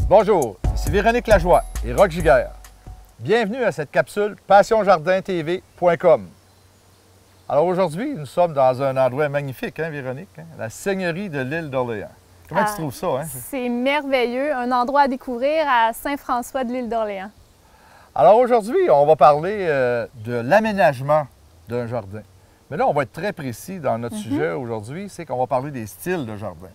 Bonjour, ici Véronique Lajoie et Roch Giguère. Bienvenue à cette capsule passionjardintv.com. Alors aujourd'hui, nous sommes dans un endroit magnifique, hein, Véronique? Hein? La seigneurie de l'île d'Orléans. Comment tu trouves ça? Hein? C'est merveilleux, un endroit à découvrir à Saint-François de l'île d'Orléans. Alors aujourd'hui, on va parler de l'aménagement d'un jardin. Mais là, on va être très précis dans notre sujet aujourd'hui, c'est qu'on va parler des styles de jardin.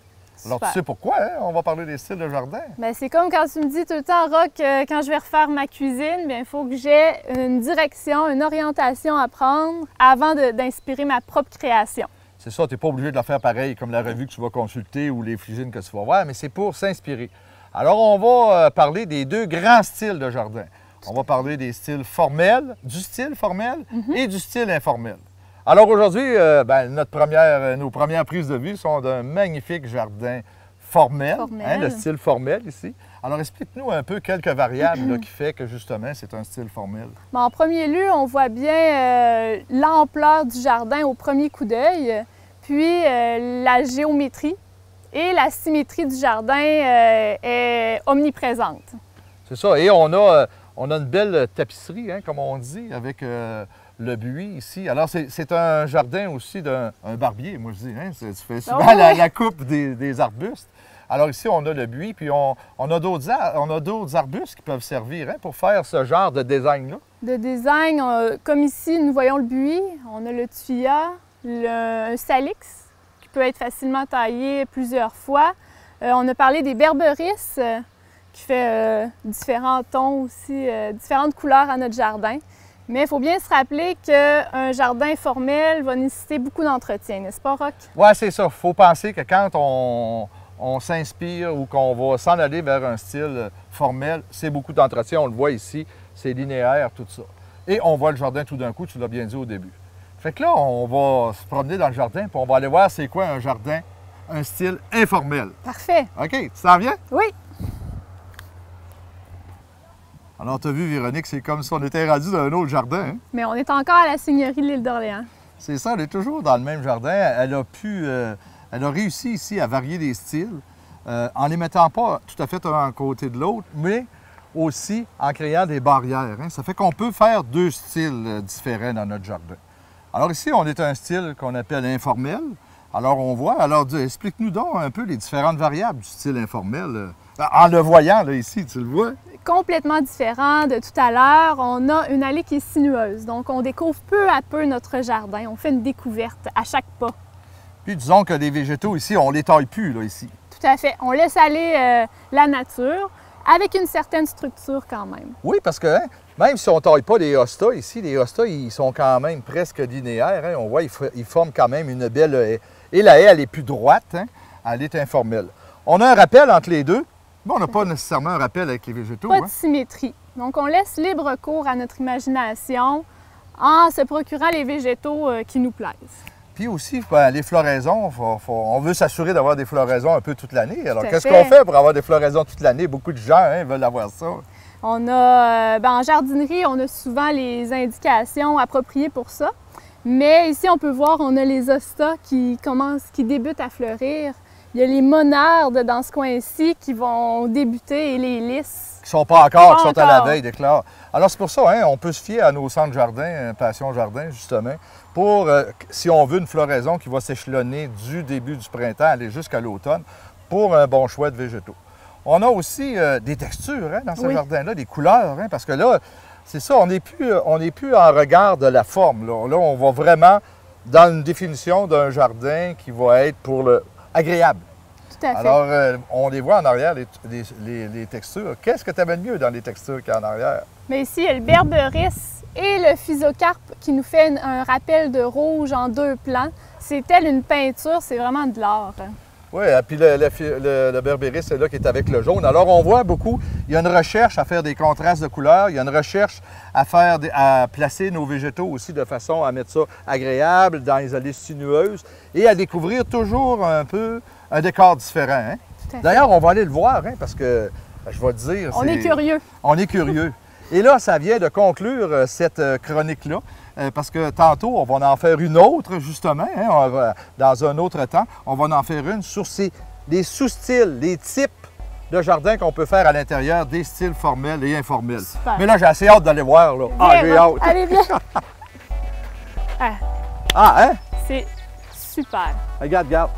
Alors, tu sais pourquoi, hein? On va parler des styles de jardin? Bien, c'est comme quand tu me dis tout le temps, Roch, quand je vais refaire ma cuisine, bien, il faut que j'ai une direction, une orientation à prendre avant d'inspirer ma propre création. C'est ça, tu n'es pas obligé de la faire pareil comme la revue que tu vas consulter ou les cuisines que tu vas voir, mais c'est pour s'inspirer. Alors, on va parler des deux grands styles de jardin. On va parler des styles formels, du style formel et du style informel. Alors aujourd'hui, nos premières prises de vue sont d'un magnifique jardin formel. Hein, le style formel ici. Alors explique-nous un peu quelques variables là, qui fait que justement c'est un style formel. Bon, en premier lieu, on voit bien l'ampleur du jardin au premier coup d'œil, puis la géométrie et la symétrie du jardin est omniprésente. C'est ça, et on a une belle tapisserie, hein, comme on dit, avec le buis ici. Alors, c'est un jardin aussi d'un barbier, moi je dis. Hein? Tu fais souvent la coupe des arbustes. Alors ici, on a le buis, puis on a d'autres arbustes qui peuvent servir hein, pour faire ce genre de design-là. De design, comme ici, nous voyons le buis, on a le thuya, un salix qui peut être facilement taillé plusieurs fois. On a parlé des berberisses qui fait différents tons aussi, différentes couleurs à notre jardin. Mais il faut bien se rappeler qu'un jardin formel va nécessiter beaucoup d'entretien, n'est-ce pas, Roch? Oui, c'est ça. Il faut penser que quand on s'inspire ou qu'on va s'en aller vers un style formel, c'est beaucoup d'entretien. On le voit ici, c'est linéaire, tout ça. Et on voit le jardin tout d'un coup, tu l'as bien dit au début. Fait que là, on va se promener dans le jardin, puis on va aller voir c'est quoi un jardin, un style informel. Parfait. OK, tu t'en viens? Oui. Alors, tu as vu, Véronique, c'est comme si on était rendu dans un autre jardin. Hein? Mais on est encore à la seigneurie de l'île d'Orléans. C'est ça, on est toujours dans le même jardin. Elle a réussi ici à varier les styles en les mettant pas tout à fait un à côté de l'autre, mais aussi en créant des barrières. Hein? Ça fait qu'on peut faire deux styles différents dans notre jardin. Alors ici, on est un style qu'on appelle informel. Alors, on voit. Alors, explique-nous donc un peu les différentes variables du style informel. En le voyant, là, ici, tu le vois? Complètement différent de tout à l'heure. On a une allée qui est sinueuse. Donc, on découvre peu à peu notre jardin. On fait une découverte à chaque pas. Puis, disons que les végétaux ici, on ne les taille plus, là, ici. Tout à fait. On laisse aller la nature avec une certaine structure quand même. Oui, parce que hein, même si on ne taille pas les hostas ici, les hostas, ils sont quand même presque linéaires. Hein. On voit ils forment quand même une belle haie. Et la haie, elle est plus droite. Hein. Elle est informelle. On a un rappel entre les deux. Bon, on n'a pas nécessairement un rappel avec les végétaux. Pas de symétrie. Donc, on laisse libre cours à notre imagination en se procurant les végétaux qui nous plaisent. Puis aussi, ben, les floraisons, on veut s'assurer d'avoir des floraisons un peu toute l'année. Alors, qu'est-ce qu'on fait pour avoir des floraisons toute l'année? Beaucoup de gens hein, veulent avoir ça. On a, en jardinerie, on a souvent les indications appropriées pour ça. Mais ici, on peut voir, on a les hostas qui débutent à fleurir. Il y a les monardes dans ce coin-ci qui vont débuter et les lys. Qui ne sont pas encore, qui sont à la veille d'éclore. Alors, c'est pour ça, hein, on peut se fier à nos centres jardins, Passion Jardin, justement, pour, si on veut une floraison qui va s'échelonner du début du printemps, aller jusqu'à l'automne, pour un bon choix de végétaux. On a aussi des textures hein, dans ce jardin-là, des couleurs, hein, parce que là, c'est ça, on n'est plus en regard de la forme. Là, on va vraiment dans une définition d'un jardin qui va être pour le agréable. Tout à fait. Alors, on les voit en arrière, les textures. Qu'est-ce que tu aimes mieux dans les textures qu'il y a en arrière? Mais ici, il y a le berberis et le physocarpe qui nous fait un rappel de rouge en deux plans. C'est tel une peinture, c'est vraiment de l'art. Oui, et puis le berberis, c'est là qui est avec le jaune. Alors, on voit beaucoup, il y a une recherche à faire des contrastes de couleurs, il y a une recherche à placer nos végétaux aussi de façon à mettre ça agréable dans les allées sinueuses et à découvrir toujours un peu un décor différent. Hein? D'ailleurs, on va aller le voir, hein, parce que, je vais te dire... On est curieux. On est curieux. Et là, ça vient de conclure cette chronique-là. Parce que tantôt, on va en faire une autre, justement, hein, dans un autre temps. On va en faire une sur les sous-styles, les types de jardin qu'on peut faire à l'intérieur, des styles formels et informels. Super. Mais là, j'ai assez hâte d'aller voir. Là. Ah, j'ai hâte. Allez, viens. Ah, hein? C'est super. Regarde, regarde.